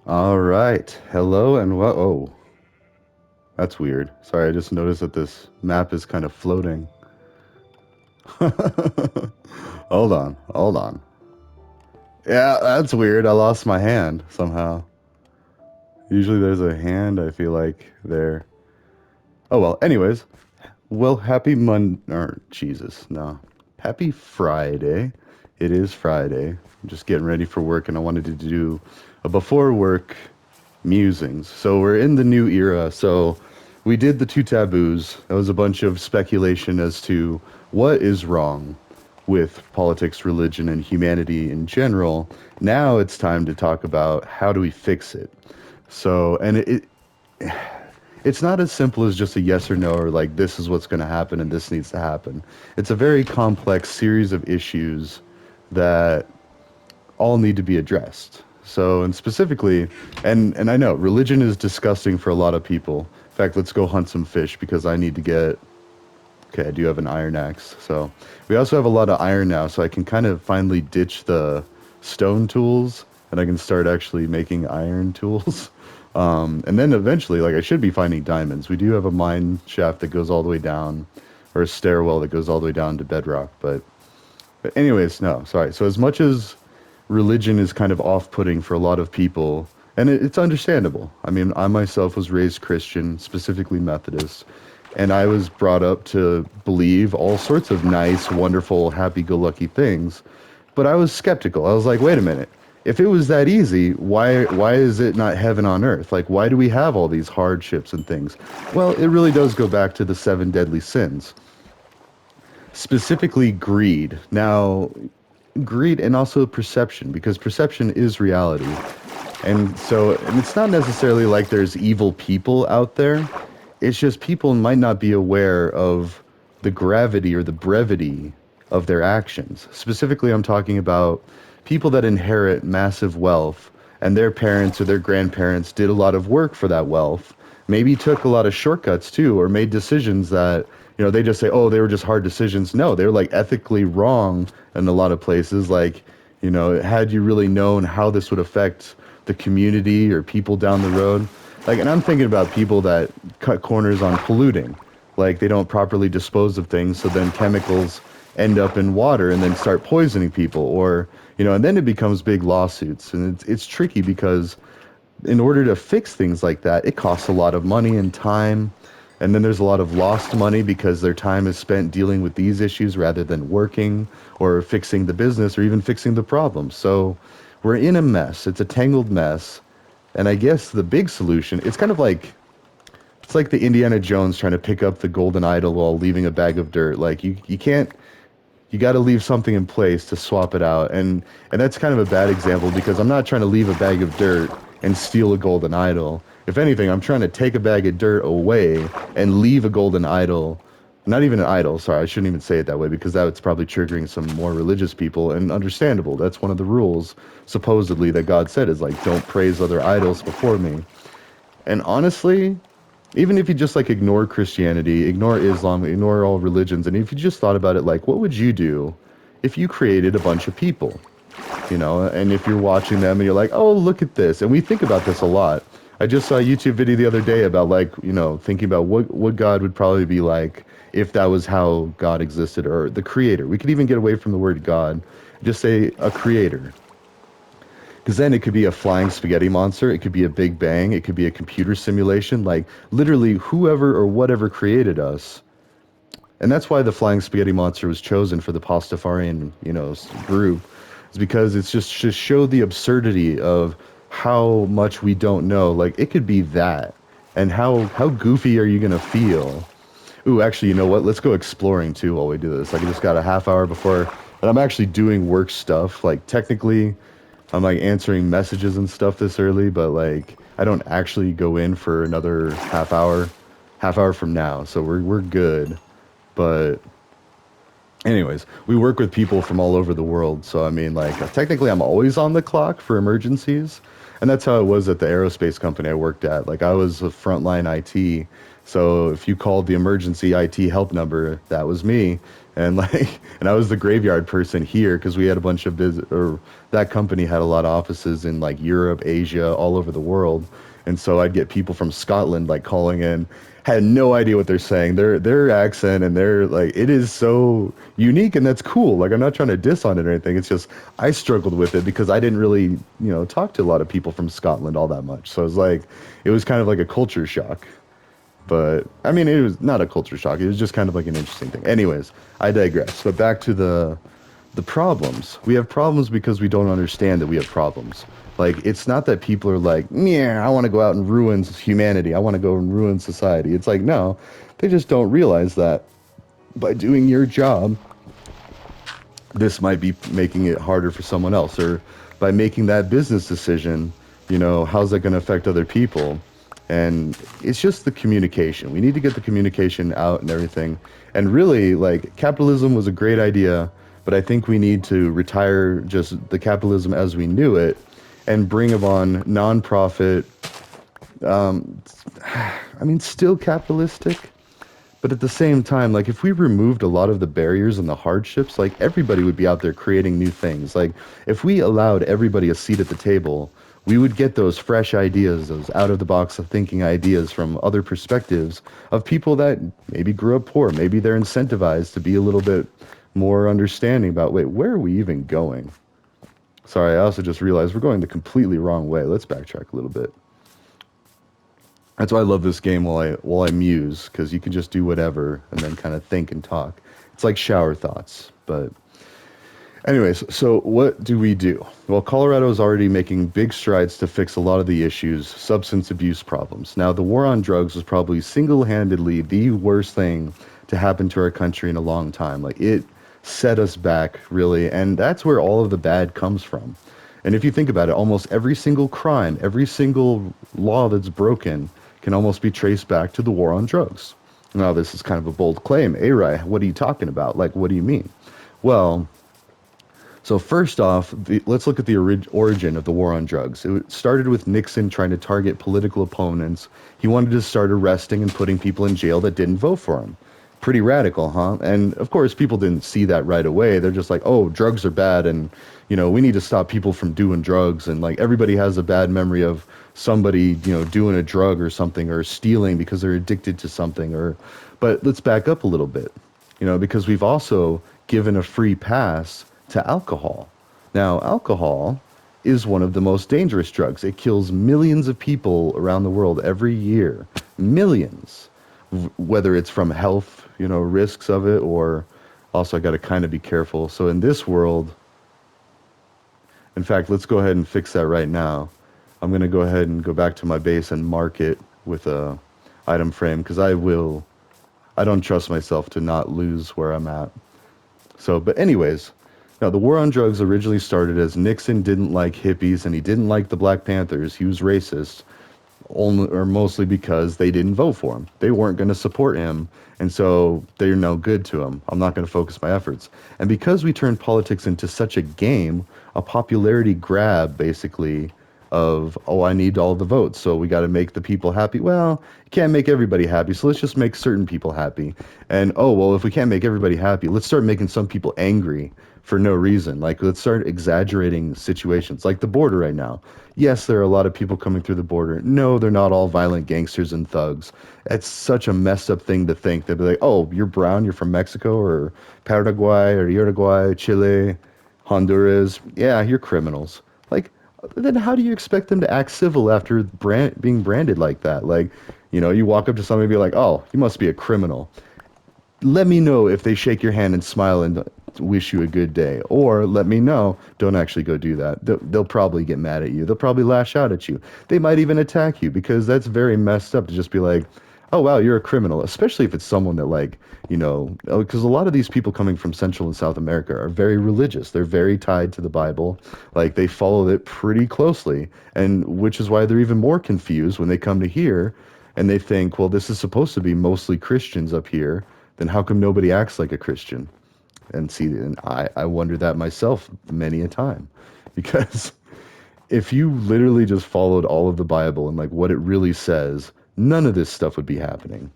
All right. Hello and what? Oh, that's weird. Sorry, I just noticed that this map is kind of floating. Hold on. Hold on. Yeah, that's weird. I lost my hand somehow. Usually there's a hand, I feel like there. Oh well, anyways. Well, happy or Jesus, no. Happy Friday. It is Friday. I'm just getting ready for work and I wanted to do a before work musings. So we're in the new era. So we did the two taboos. That was a bunch of speculation as to what is wrong with politics, religion, and humanity in general. Now it's time to talk about how do we fix it. So, and it's not as simple as just a yes or no or like this is what's going to happen and this needs to happen. It's a very complex series of issues that all need to be addressed. So, and specifically, and I know religion is disgusting for a lot of people. In fact, let's go hunt some fish because I need to get. Okay, I do have an iron axe. So, we also have a lot of iron now, so I can kind of finally ditch the stone tools and I can start actually making iron tools. And then eventually, like I should be finding diamonds. We do have a mine shaft that goes all the way down, or a stairwell that goes all the way down to bedrock. But anyways, no, sorry. So as much as religion is kind of off-putting for a lot of people, and it's understandable. I mean, I myself was raised Christian, specifically Methodist, and I was brought up to believe all sorts of nice, wonderful, happy-go-lucky things. But I was skeptical. I was like, wait a minute. If it was that easy, why is it not heaven on earth? Like, why do we have all these hardships and things? Well, it really does go back to the seven deadly sins, specifically greed. Now, greed and also perception, because perception is reality. And it's not necessarily like there's evil people out there. It's just people might not be aware of the gravity or the brevity of their actions. Specifically, I'm talking about people that inherit massive wealth and their parents or their grandparents did a lot of work for that wealth. Maybe took a lot of shortcuts too, or made decisions that, they just say, oh, they were just hard decisions. No, they were like ethically wrong in a lot of places. Like, had you really known how this would affect the community or people down the road, like, and I'm thinking about people that cut corners on polluting, like they don't properly dispose of things, so then chemicals end up in water and then start poisoning people, or and then it becomes big lawsuits, and it's tricky because in order to fix things like that, it costs a lot of money and time. And then there's a lot of lost money because their time is spent dealing with these issues rather than working or fixing the business or even fixing the problem. So we're in a mess. It's a tangled mess. And I guess the big solution, it's like the Indiana Jones trying to pick up the golden idol while leaving a bag of dirt. Like you can't, you got to leave something in place to swap it out. And that's kind of a bad example because I'm not trying to leave a bag of dirt and steal a golden idol. If anything, I'm trying to take a bag of dirt away and leave a golden idol. Not even an idol, sorry, I shouldn't even say it that way because that's probably triggering some more religious people, and understandable. That's one of the rules, supposedly, that God said is like, don't praise other idols before me. And honestly, even if you just like ignore Christianity, ignore Islam, ignore all religions, and if you just thought about it, like, what would you do if you created a bunch of people? And if you're watching them and you're like, oh, look at this. And we think about this a lot. I just saw a YouTube video the other day about like, thinking about what God would probably be like if that was how God existed, or the creator. We could even get away from the word God, just say a creator. Because then it could be a flying spaghetti monster, it could be a Big Bang, it could be a computer simulation, like literally whoever or whatever created us. And that's why the flying spaghetti monster was chosen for the Pastafarian, group, is because it's just to show the absurdity of how much we don't know. Like it could be that, and how goofy are you gonna feel? Ooh, actually, you know what? Let's go exploring too while we do this. Like I just got a half hour before, and I'm actually doing work stuff. Like technically, I'm like answering messages and stuff this early, but like I don't actually go in for another half hour from now. So we're good. But anyways, we work with people from all over the world. So I mean, like technically, I'm always on the clock for emergencies, and that's how it was at the aerospace company I worked at. Like I was a frontline IT, so if you called the emergency IT help number, that was me. and like, and I was the graveyard person here because we had a bunch of or that company had a lot of offices in like Europe, Asia, all over the world, and so I'd get people from Scotland like calling in, had no idea what they're saying. Their accent and their like it is so unique, and that's cool. Like I'm not trying to diss on it or anything. It's just I struggled with it because I didn't really talk to a lot of people from Scotland all that much. So it was like it was kind of like a culture shock. But I mean, it was not a culture shock. It was just kind of like an interesting thing. Anyways, I digress. But back to the problems. We have problems because we don't understand that we have problems. Like it's not that people are like, yeah, I want to go out and ruin humanity. I want to go and ruin society. It's like no, they just don't realize that by doing your job, this might be making it harder for someone else, or by making that business decision, how's that going to affect other people? And it's just the communication. We need to get the communication out and everything. And really, like, capitalism was a great idea, but I think we need to retire just the capitalism as we knew it and bring upon nonprofit, um, I mean, still capitalistic, but at the same time, like if we removed a lot of the barriers and the hardships, like everybody would be out there creating new things. Like if we allowed everybody a seat at the table, we would get those fresh ideas, those out of the box of thinking ideas from other perspectives of people that maybe grew up poor. Maybe they're incentivized to be a little bit more understanding about, wait, where are we even going? Sorry, I also just realized we're going the completely wrong way. Let's backtrack a little bit. That's why I love this game while I muse, because you can just do whatever and then kind of think and talk. It's like shower thoughts. But anyways, so what do we do? Well, Colorado is already making big strides to fix a lot of the issues, substance abuse problems. Now, the war on drugs was probably single-handedly the worst thing to happen to our country in a long time. Like it set us back really, and that's where all of the bad comes from. And if you think about it, almost every single crime, every single law that's broken can almost be traced back to the war on drugs. Now, this is kind of a bold claim. A-Rye, what are you talking about? Like, what do you mean? Well, so first off, let's look at the origin of the war on drugs. It started with Nixon trying to target political opponents. He wanted to start arresting and putting people in jail that didn't vote for him. Pretty radical, huh? And of course, people didn't see that right away. They're just like, oh, drugs are bad, and we need to stop people from doing drugs. And like everybody has a bad memory of somebody, doing a drug or something, or stealing because they're addicted to something. But let's back up a little bit, because we've also given a free pass to alcohol. Now, alcohol is one of the most dangerous drugs. It kills millions of people around the world every year. Millions. Whether it's from health, risks of it, or also I got to kind of be careful. So in this world, in fact, let's go ahead and fix that right now. I'm going to go ahead and go back to my base and mark it with a item frame because I don't trust myself to not lose where I'm at. So, but anyways, now the war on drugs originally started as Nixon didn't like hippies and he didn't like the Black Panthers. He was racist. Only or mostly because they didn't vote for him. They weren't going to support him, and so they're no good to him. I'm not going to focus my efforts. And because we turned politics into such a game, a popularity grab, basically, of, oh, I need all the votes, so we got to make the people happy. Well, you can't make everybody happy, so let's just make certain people happy. And, oh, well, if we can't make everybody happy, let's start making some people angry for no reason. Like, let's start exaggerating situations, like the border right now. Yes, there are a lot of people coming through the border. No, they're not all violent gangsters and thugs. It's such a messed up thing to think. They'd be like, oh, you're brown, you're from Mexico or Paraguay or Uruguay, Chile, Honduras. Yeah, you're criminals. Like, then how do you expect them to act civil after being branded like that? Like, you walk up to somebody and be like, oh, you must be a criminal. Let me know if they shake your hand and smile and wish you a good day. Or let me know, don't actually go do that. They'll probably get mad at you. They'll probably lash out at you. They might even attack you because that's very messed up to just be like, oh, wow, you're a criminal. Especially if it's someone that because a lot of these people coming from Central and South America are very religious. They're very tied to the Bible. Like they follow it pretty closely. And which is why they're even more confused when they come to here and they think, well, this is supposed to be mostly Christians up here. Then how come nobody acts like a Christian? And I wonder that myself many a time, because if you literally just followed all of the Bible and like what it really says, none of this stuff would be happening.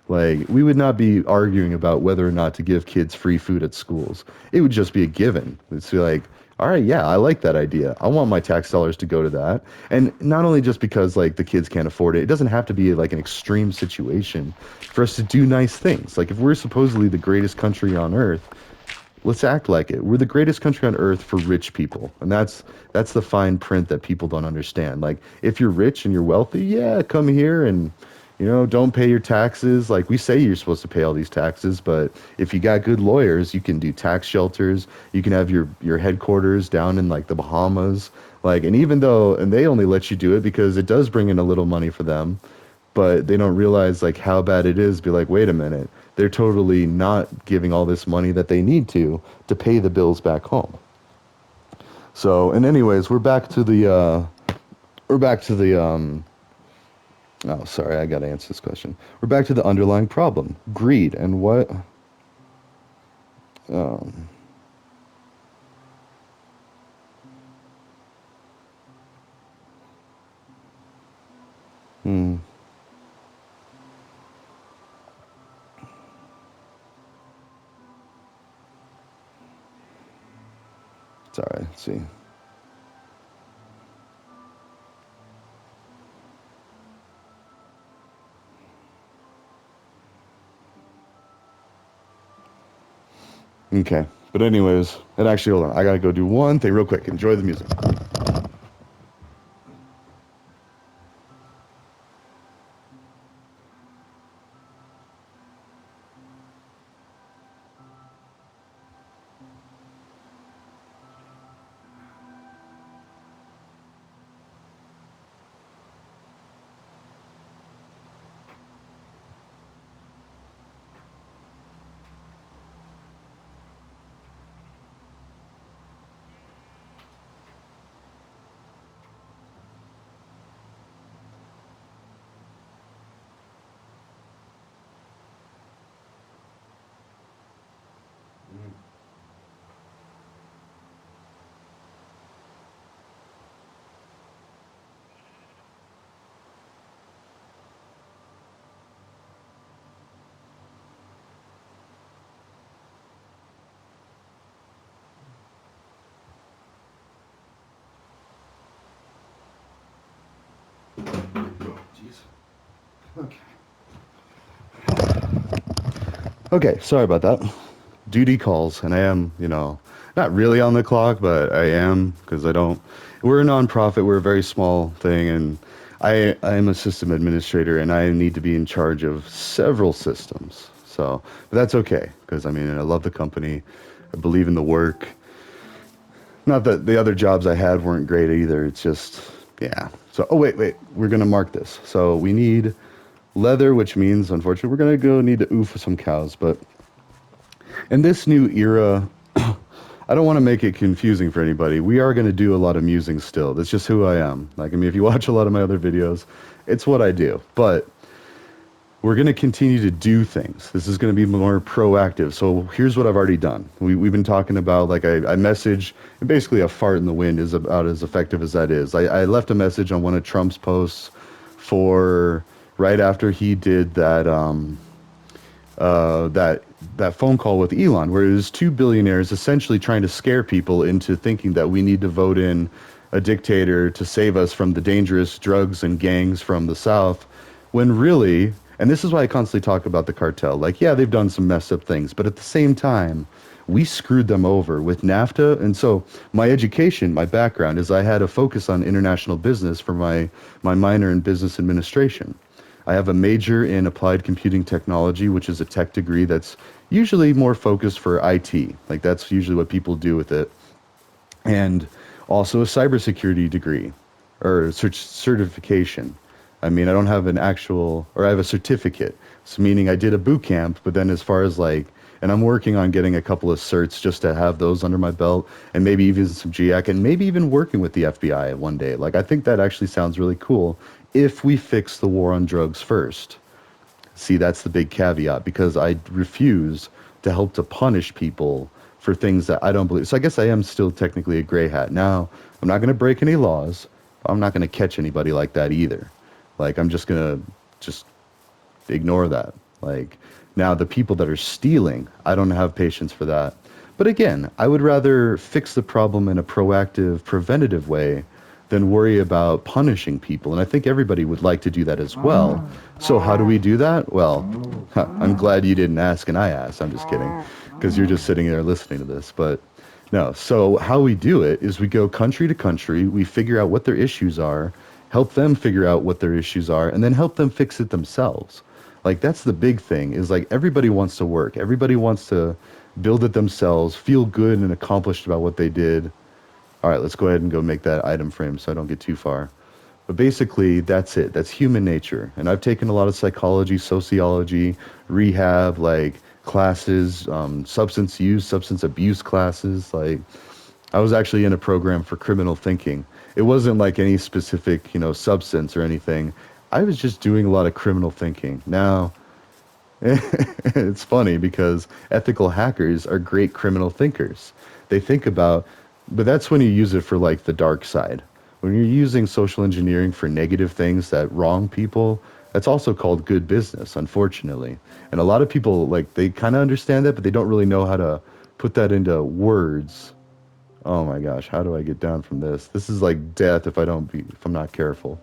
Like, we would not be arguing about whether or not to give kids free food at schools. It would just be a given. It's like, all right, yeah, I like that idea. I want my tax dollars to go to that. And not only just because like the kids can't afford it, it doesn't have to be like an extreme situation for us to do nice things. Like if we're supposedly the greatest country on earth, let's act like it. We're the greatest country on earth for rich people. And that's the fine print that people don't understand. Like if you're rich and you're wealthy, yeah, come here and don't pay your taxes. Like we say you're supposed to pay all these taxes, but if you got good lawyers, you can do tax shelters. You can have your headquarters down in like the Bahamas. Like and even though and they only let you do it because it does bring in a little money for them, but they don't realize like how bad it is. Be like, wait a minute, they're totally not giving all this money that they need to pay the bills back home. So, and anyways, we're back to the oh, sorry, I got to answer this question. We're back to the underlying problem, greed, and what um hmm, sorry, let's see. Okay. But anyways, and actually hold on, I got to go do one thing real quick. Enjoy the music. Jeez. Okay. Okay, sorry about that. Duty calls, and I am, not really on the clock, but I am because I don't. We're a nonprofit. We're a very small thing, and I am a system administrator, and I need to be in charge of several systems. So, but that's okay because I mean, I love the company. I believe in the work. Not that the other jobs I had weren't great either. It's just, yeah. So, oh wait, we're gonna mark this. So we need leather, which means, unfortunately, we're gonna go need to oof some cows, but in this new era, I don't want to make it confusing for anybody. We are going to do a lot of musing still. That's just who I am. Like, I mean, if you watch a lot of my other videos, it's what I do. But we're going to continue to do things. This is going to be more proactive. So here's what I've already done. We've been talking about, like, I message, and basically a fart in the wind is about as effective as that is. I left a message on one of Trump's posts for right after he did that phone call with Elon, where it was two billionaires essentially trying to scare people into thinking that we need to vote in a dictator to save us from the dangerous drugs and gangs from the South, when really, and this is why I constantly talk about the cartel, like, yeah, they've done some messed up things, but at the same time, we screwed them over with NAFTA. And so my education, my background is I had a focus on international business for my minor in business administration. I have a major in applied computing technology, which is a tech degree that's usually more focused for IT. Like that's usually what people do with it. And also a cybersecurity degree or certification. I mean, I don't have an actual, or I have a certificate. So meaning I did a boot camp, but then as far as like, and I'm working on getting a couple of certs just to have those under my belt and maybe even some GIAC and maybe even working with the FBI one day. Like, I think that actually sounds really cool if we fix the war on drugs first. See, that's the big caveat because I refuse to help to punish people for things that I don't believe. So I guess I am still technically a gray hat. Now, I'm not going to break any laws. I'm not going to catch anybody like that either. Like, I'm just going to just ignore that. Like, now the people that are stealing, I don't have patience for that. But again, I would rather fix the problem in a proactive, preventative way than worry about punishing people. And I think everybody would like to do that as well. So how do we do that? Well, I'm glad you didn't ask and I asked. I'm just kidding, because you're just sitting there listening to this. But no, so how we do it is we go country to country, we figure out what their issues are, help them figure out what their issues are, and then help them fix it themselves. Like, that's the big thing, is like everybody wants to work. Everybody wants to build it themselves, feel good and accomplished about what they did. All right, let's go ahead and go make that item frame so I don't get too far. But basically, that's it. That's human nature. And I've taken a lot of psychology, sociology, rehab, like classes, substance use, substance abuse classes. Like, I was actually in a program for criminal thinking. It wasn't like any specific, substance or anything. I was just doing a lot of criminal thinking. Now, it's funny because ethical hackers are great criminal thinkers. They think about, but that's when you use it for like the dark side. When you're using social engineering for negative things that wrong people, that's also called good business, unfortunately. And a lot of people, like, they kind of understand that, but they don't really know how to put that into words. Oh my gosh, how do I get down from this? This is like death if I'm not careful.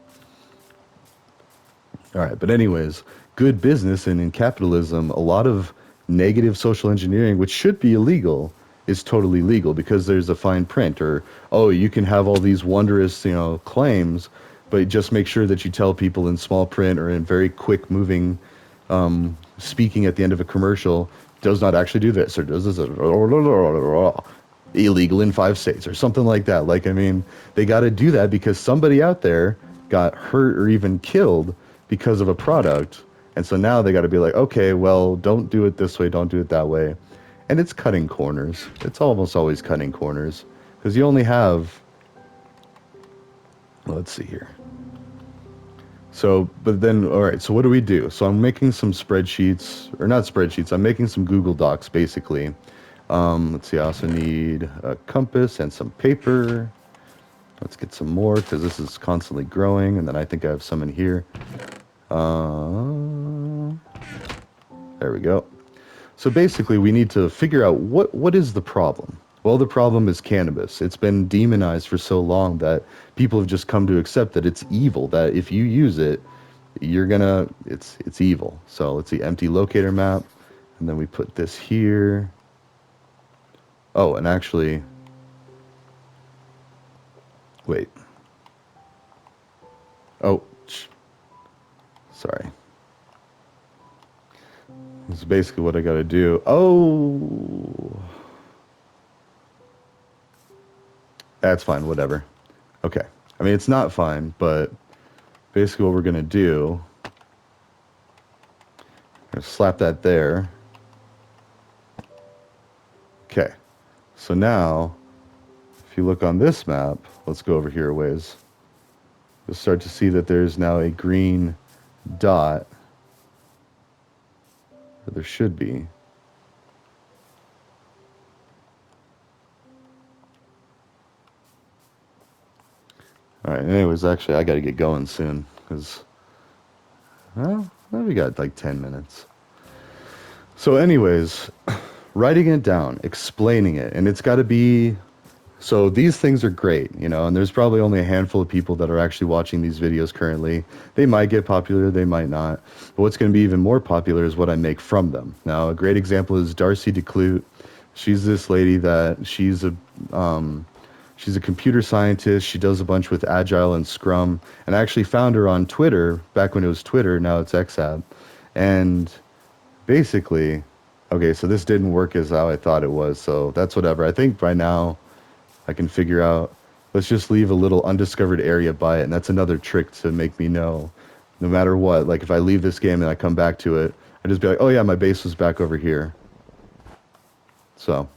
All right, but anyways, good business and in capitalism, a lot of negative social engineering, which should be illegal, is totally legal because there's a fine print. Or, oh, you can have all these wondrous, claims, but just make sure that you tell people in small print or in very quick moving speaking at the end of a commercial, does not actually do this or does this, illegal in 5 states or something like that. Like, I mean, they got to do that because somebody out there got hurt or even killed because of a product. And so now they got to be like, okay, well, don't do it this way, don't do it that way. And it's cutting corners. It's almost always cutting corners because you only have, let's see here. So, but then, all right, so what do we do? So I'm making some spreadsheets, or not spreadsheets, I'm making some Google Docs, basically. Let's see, I also need a compass and some paper. Let's get some more, because this is constantly growing, and then I think I have some in here. There we go. So basically, we need to figure out what is the problem. Well, the problem is cannabis. It's been demonized for so long that people have just come to accept that it's evil, that if you use it, it's evil. So let's see, empty locator map, and then we put this here. Oh, and actually, wait. Oh, sorry. This is basically what I gotta do. Oh, that's fine, whatever. Okay. I mean, it's not fine, but basically what we're gonna do, I'm gonna slap that there. Okay. So now, if you look on this map, let's go over here a ways. You'll start to see that there's now a green dot. Or there should be. All right, anyways, actually, I got to get going soon because, well, we got like 10 minutes. So anyways, writing it down, explaining it, and it's got to be, so these things are great, and there's probably only a handful of people that are actually watching these videos currently. They might get popular, they might not. But what's going to be even more popular is what I make from them. Now, a great example is Darcy DeClute. She's this lady that she's a computer scientist. She does a bunch with Agile and Scrum. And I actually found her on Twitter, back when it was Twitter, now it's XAB. And basically, okay, so this didn't work as how I thought it was, so that's whatever. I think by now I can figure out, let's just leave a little undiscovered area by it, and that's another trick to make me know, no matter what, like if I leave this game and I come back to it, I just be like, oh yeah, my base was back over here. So,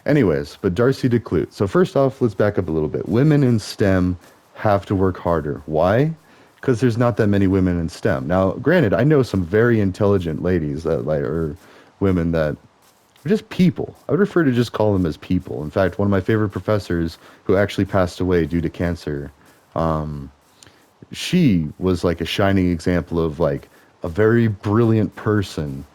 anyways, but Darcy DeClute. So first off, let's back up a little bit. Women in STEM have to work harder. Why? Because there's not that many women in STEM. Now, granted, I know some very intelligent ladies that or women that are just people. I would refer to just call them as people. In fact, one of my favorite professors who actually passed away due to cancer, she was like a shining example of like a very brilliant person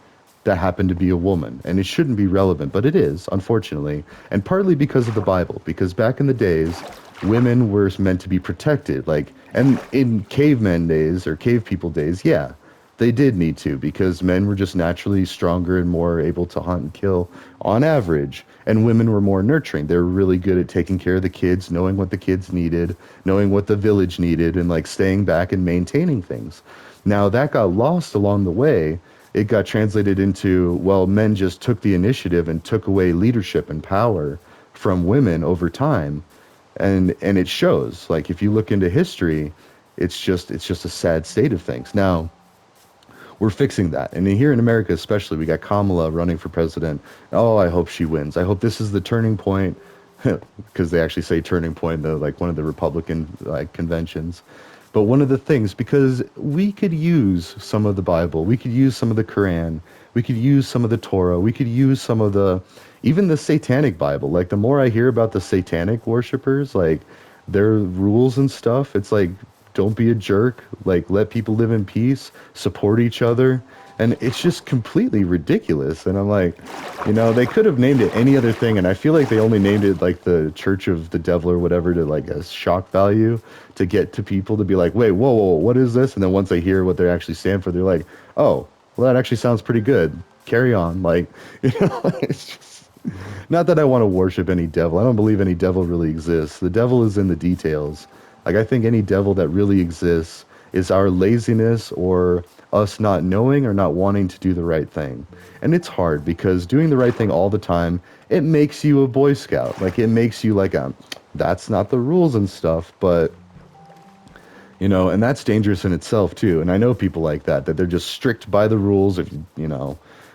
that happened to be a woman. And it shouldn't be relevant, but it is, unfortunately. And partly because of the Bible, because back in the days, women were meant to be protected. Like, and in cavemen days or cave people days, yeah, they did need to because men were just naturally stronger and more able to hunt and kill on average. And women were more nurturing. They were really good at taking care of the kids, knowing what the kids needed, knowing what the village needed, and like staying back and maintaining things. Now that got lost along the way. It got translated into, well, men just took the initiative and took away leadership and power from women over time. And it shows. Like if you look into history, it's just a sad state of things. Now, we're fixing that. And here in America especially, we got Kamala running for president. Oh, I hope she wins. I hope this is the turning point, because they actually say turning point, though, like one of the Republican like conventions. But one of the things, because we could use some of the Bible, we could use some of the Quran, we could use some of the Torah, we could use some of the, even the Satanic Bible. Like the more I hear about the Satanic worshipers, like their rules and stuff, it's like, don't be a jerk, like let people live in peace, support each other. And it's just completely ridiculous. And I'm like, they could have named it any other thing. And I feel like they only named it like the Church of the Devil or whatever to like a shock value to get to people to be like, wait, whoa, whoa, what is this? And then once they hear what they actually stand for, they're like, oh, well, that actually sounds pretty good. Carry on. Like, it's just not that I want to worship any devil. I don't believe any devil really exists. The devil is in the details. Like, I think any devil that really exists is our laziness or us not knowing or not wanting to do the right thing. And it's hard because doing the right thing all the time, it makes you a Boy Scout. Like, it makes you like, that's not the rules and stuff, but, and that's dangerous in itself too. And I know people like that they're just strict by the rules, if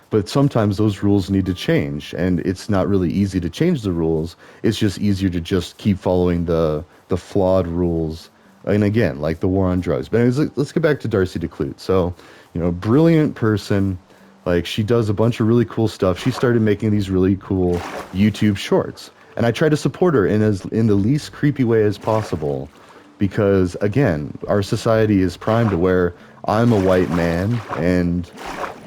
but sometimes those rules need to change, and it's not really easy to change the rules. It's just easier to just keep following the flawed rules. And again, like the war on drugs. But anyways, let's get back to Darcy DeClute. So, brilliant person. Like, she does a bunch of really cool stuff. She started making these really cool YouTube shorts. And I try to support her in the least creepy way as possible. Because, again, our society is primed to where I'm a white man, and,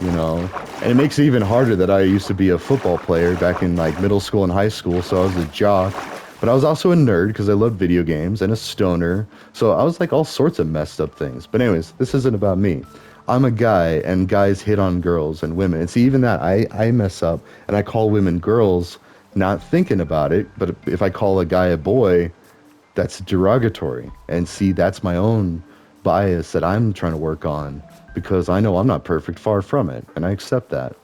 and it makes it even harder that I used to be a football player back in, like, middle school and high school, so I was a jock. But I was also a nerd because I loved video games, and a stoner. So I was like all sorts of messed up things. But anyways, this isn't about me. I'm a guy, and guys hit on girls and women. And see, even that, I mess up, and I call women girls, not thinking about it. But if I call a guy a boy, that's derogatory. And see, that's my own bias that I'm trying to work on, because I know I'm not perfect, far from it, and I accept that.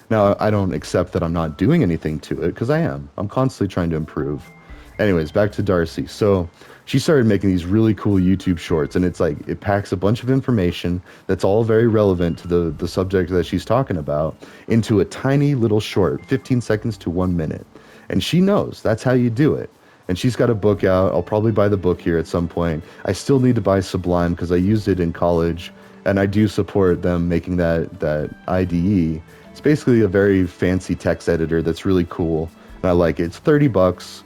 Now, I don't accept that I'm not doing anything to it, because I am. I'm constantly trying to improve. Anyways, back to Darcy. So she started making these really cool YouTube shorts, and it's like it packs a bunch of information that's all very relevant to the subject that she's talking about into a tiny little short, 15 seconds to 1 minute. And she knows that's how you do it. And she's got a book out. I'll probably buy the book here at some point. I still need to buy Sublime because I used it in college, and I do support them making that IDE. It's basically a very fancy text editor that's really cool, and I like it. It's $30.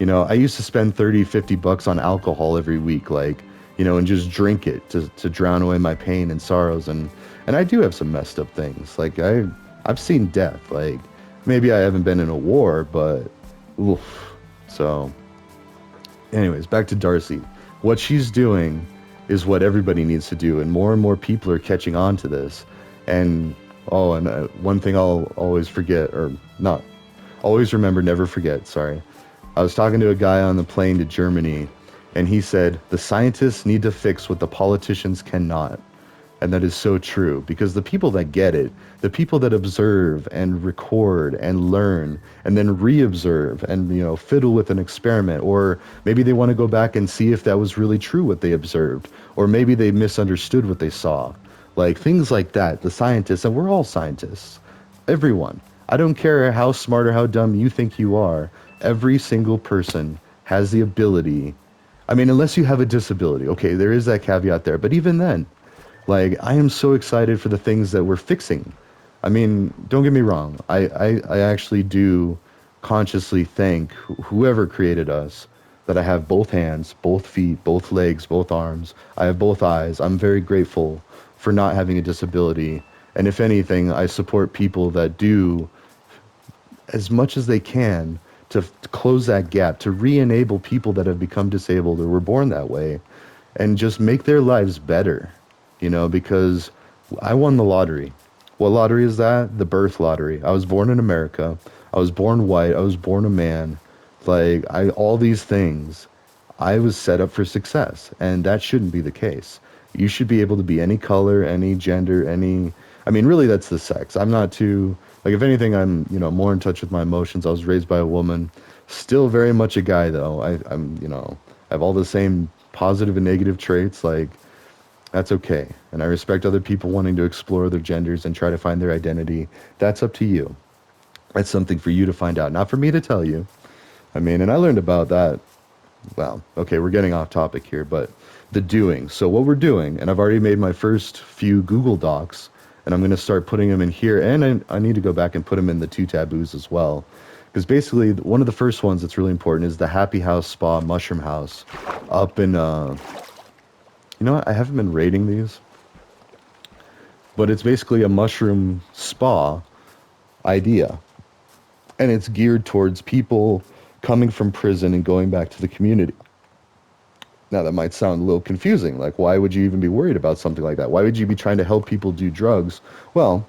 I used to spend 30, $50 on alcohol every week, like, and just drink it to drown away my pain and sorrows. And I do have some messed up things. Like, I've seen death. Like, maybe I haven't been in a war, but oof. So anyways, back to Darcy. What she's doing is what everybody needs to do, and more people are catching on to this. And one thing I'll always forget, or not always remember, never forget, sorry. I was talking to a guy on the plane to Germany, and he said, the scientists need to fix what the politicians cannot. And that is so true, because the people that get it, the people that observe and record and learn and then re-observe and, fiddle with an experiment, or maybe they want to go back and see if that was really true what they observed, or maybe they misunderstood what they saw. Like things like that, the scientists, and we're all scientists, everyone. I don't care how smart or how dumb you think you are. Every single person has the ability. I mean, unless you have a disability. Okay, there is that caveat there. But even then, like, I am so excited for the things that we're fixing. I mean, don't get me wrong. I actually do consciously thank whoever created us, that I have both hands, both feet, both legs, both arms. I have both eyes. I'm very grateful for not having a disability. And if anything, I support people that do as much as they can to close that gap, to re-enable people that have become disabled or were born that way, and just make their lives better, because I won the lottery. What lottery is that? The birth lottery. I was born in America. I was born white. I was born a man. Like, all these things, I was set up for success, and that shouldn't be the case. You should be able to be any color, any gender, I mean, really, that's the sex. I'm not too, like, if anything, I'm, more in touch with my emotions. I was raised by a woman. Still very much a guy, though. I have all the same positive and negative traits. Like, that's okay. And I respect other people wanting to explore their genders and try to find their identity. That's up to you. That's something for you to find out, not for me to tell you. I mean, and I learned about that. Well, okay, we're getting off topic here, but the doing. So what we're doing, and I've already made my first few Google Docs, and I'm going to start putting them in here, and I need to go back and put them in the two taboos as well. Because basically, one of the first ones that's really important is the Happy House Spa Mushroom House up in, you know what, I haven't been rating these, but it's basically a mushroom spa idea. And it's geared towards people coming from prison and going back to the community. Now, that might sound a little confusing. Like, why would you even be worried about something like that? Why would you be trying to help people do drugs? Well,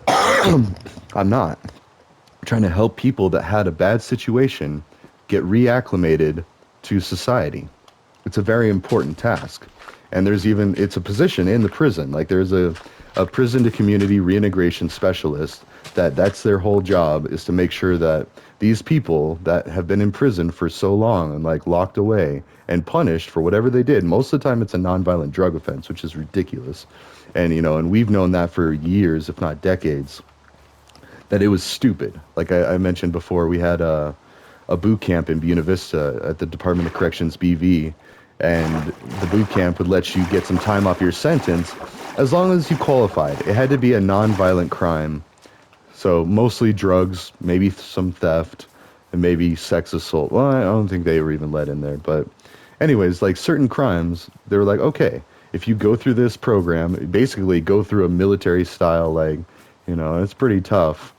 I'm not. I'm trying to help people that had a bad situation get reacclimated to society. It's a very important task. And it's a position in the prison. Like, there's a prison to community reintegration specialist that's their whole job, is to make sure that these people that have been in prison for so long and like locked away and punished for whatever they did, most of the time it's a nonviolent drug offense, which is ridiculous. And, and we've known that for years, if not decades, that it was stupid. Like I mentioned before, we had a boot camp in Buena Vista at the Department of Corrections BV, and the boot camp would let you get some time off your sentence as long as you qualified. It had to be a nonviolent crime. So mostly drugs, maybe some theft, and maybe sex assault. Well, I don't think they were even let in there. But anyways, like certain crimes, they were like, okay, if you go through this program, basically go through a military style, like, it's pretty tough,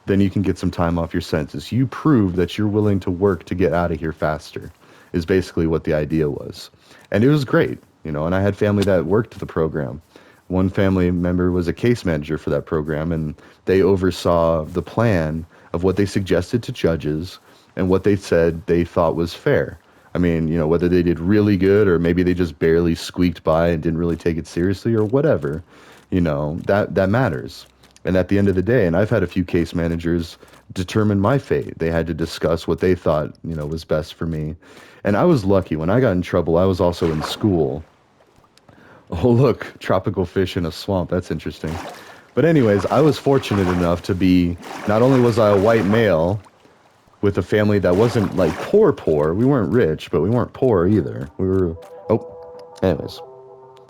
then you can get some time off your sentence. You prove that you're willing to work to get out of here faster, is basically what the idea was. And it was great, and I had family that worked the program. One family member was a case manager for that program, and they oversaw the plan of what they suggested to judges and what they said they thought was fair. I mean, whether they did really good or maybe they just barely squeaked by and didn't really take it seriously or whatever, that matters. And at the end of the day, and I've had a few case managers determine my fate. They had to discuss what they thought, was best for me. And I was lucky. When I got in trouble, I was also in school. Oh, look, tropical fish in a swamp. That's interesting. But anyways, I was fortunate enough to be, not only was I a white male with a family that wasn't like poor. We weren't rich, but we weren't poor either. Anyways.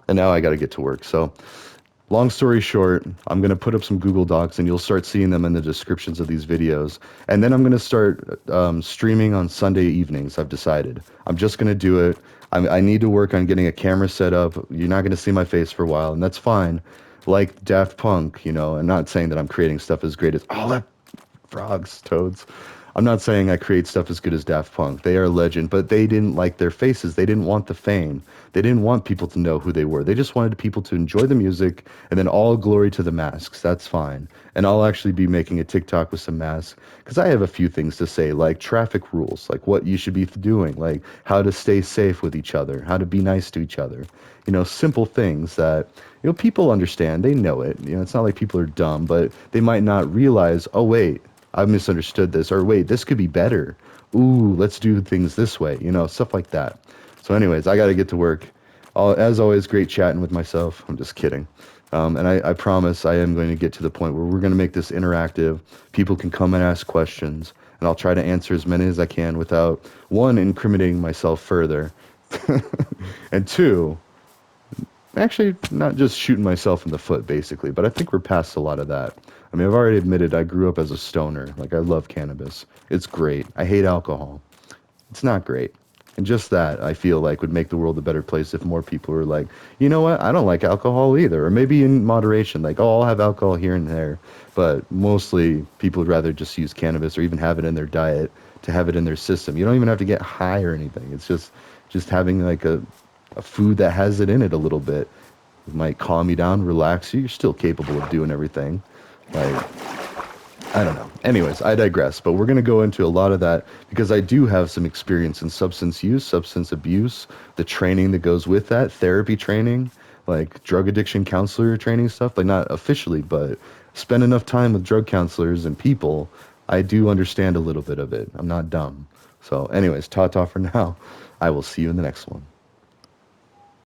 And now I got to get to work. So long story short, I'm going to put up some Google Docs and you'll start seeing them in the descriptions of these videos. And then I'm going to start streaming on Sunday evenings, I've decided. I'm just going to do it. I need to work on getting a camera set up. You're not going to see my face for a while, and that's fine. Like Daft Punk, I'm not saying that I'm creating stuff as great as, that frogs, toads. I'm not saying I create stuff as good as Daft Punk. They are a legend, but they didn't like their faces. They didn't want the fame. They didn't want people to know who they were. They just wanted people to enjoy the music, and then all glory to the masks. That's fine. And I'll actually be making a TikTok with some masks, because I have a few things to say, like traffic rules, like what you should be doing, like how to stay safe with each other, how to be nice to each other. Simple things that, people understand. They know it. It's not like people are dumb, but they might not realize, oh, wait, I misunderstood this, or wait, this could be better. Ooh, let's do things this way, stuff like that. So anyways, I got to get to work. As always, great chatting with myself. I'm just kidding. And I promise I am going to get to the point where we're going to make this interactive. People can come and ask questions, and I'll try to answer as many as I can without, one, incriminating myself further, and two, actually not just shooting myself in the foot, basically, but I think we're past a lot of that. I mean, I've already admitted I grew up as a stoner. Like, I love cannabis. It's great. I hate alcohol. It's not great. And just that, I feel like, would make the world a better place if more people were like, you know what, I don't like alcohol either. Or maybe in moderation, like, oh, I'll have alcohol here and there. But mostly people would rather just use cannabis or even have it in their diet to have it in their system. You don't even have to get high or anything. It's just having like a food that has it in it a little bit. It might calm you down, relax you. You're still capable of doing everything. Like, I don't know. Anyways, I digress, but we're going to go into a lot of that because I do have some experience in substance use, substance abuse, the training that goes with that, therapy training, like drug addiction counselor training stuff, like not officially, but spend enough time with drug counselors and people, I do understand a little bit of it. I'm not dumb. So anyways, ta-ta for now. I will see you in the next one.